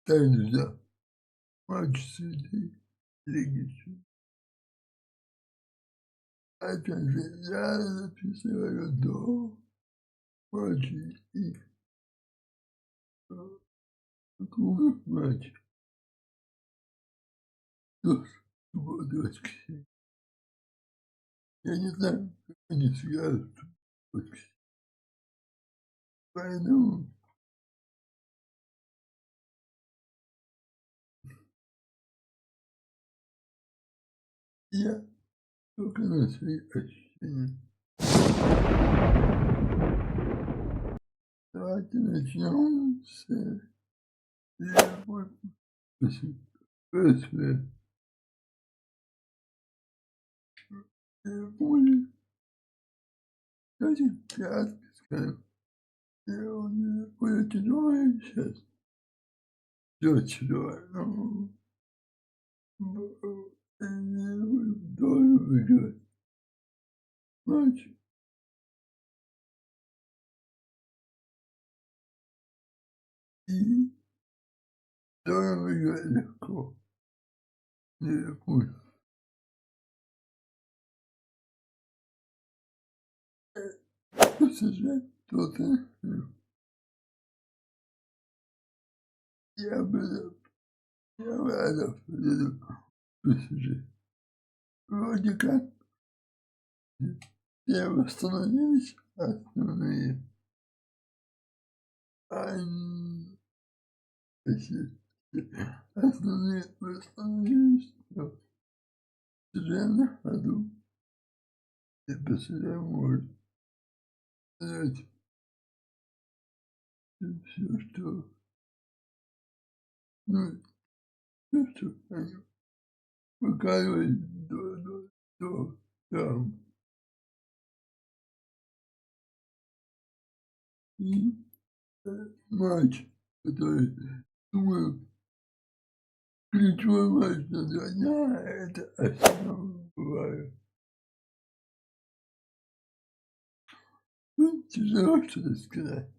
Так нельзя. Матч среди Лиги. Опять же, я записываю до матчей и клубных матчей. До субботы, воскресенье. Я не знаю, как они сыграют в воскресенье. Поэтому я только на свои ощущения. Давайте начнем с Ливерпуль. После Ливерпуля. Давайте кратко скажем. Ливерпуль тяжелый сейчас. Все тяжелое. Но Ливерпуль должен выиграть матч. И должен выиграть легко. Ливерпуль. ПСЖ Тоттенхэм. Я бы рад ПСЖ. Вроде как все восстановились основные. Если основные восстановились, то ПСЖ на ходу. И ПСЖ может сделать все, что все, что они показывают до травм. И матч, который, думаю, ключевой матч на 2 дня — это Арсенал бывает. Ну, тяжело что-то сказать.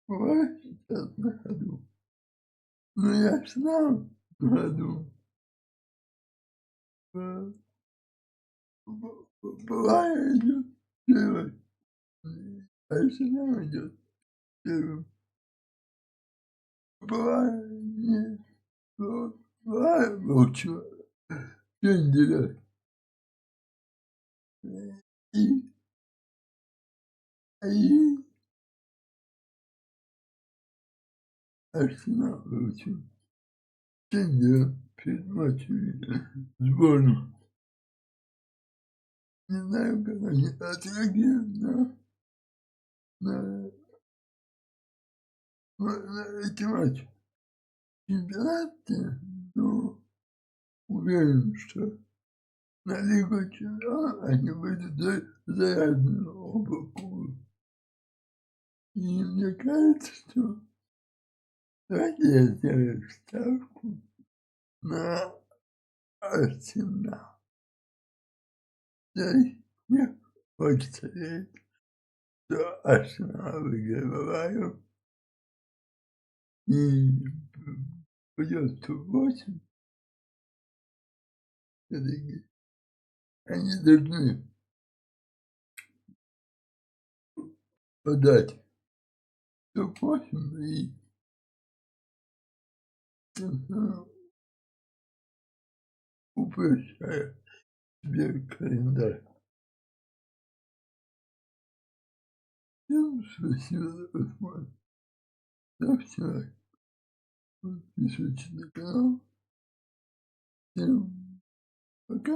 Бывает сейчас на ходу. Но я Арсенал на ходу. Бывает идет первый. Арсенал идет первым. Бывает нет. Бывает молчу. Пенделя. И Арсенал получил пенделя перед матчами сборную. Не знаю, как они отреагируют на эти матчи в чемпионате, но уверен, что на Лигу чемпионов они будут заряжены оба клуба. И мне кажется, что давайте я сделаю ставку на Арсенал. Мне хочется верить, что Арсенал выигрывает и пойдет топ-8. Все-таки они должны подать топ-8 и упрощая себе календарь. Всем спасибо за просмотр. Ставьте лайк, подписывайтесь на канал. Всем пока.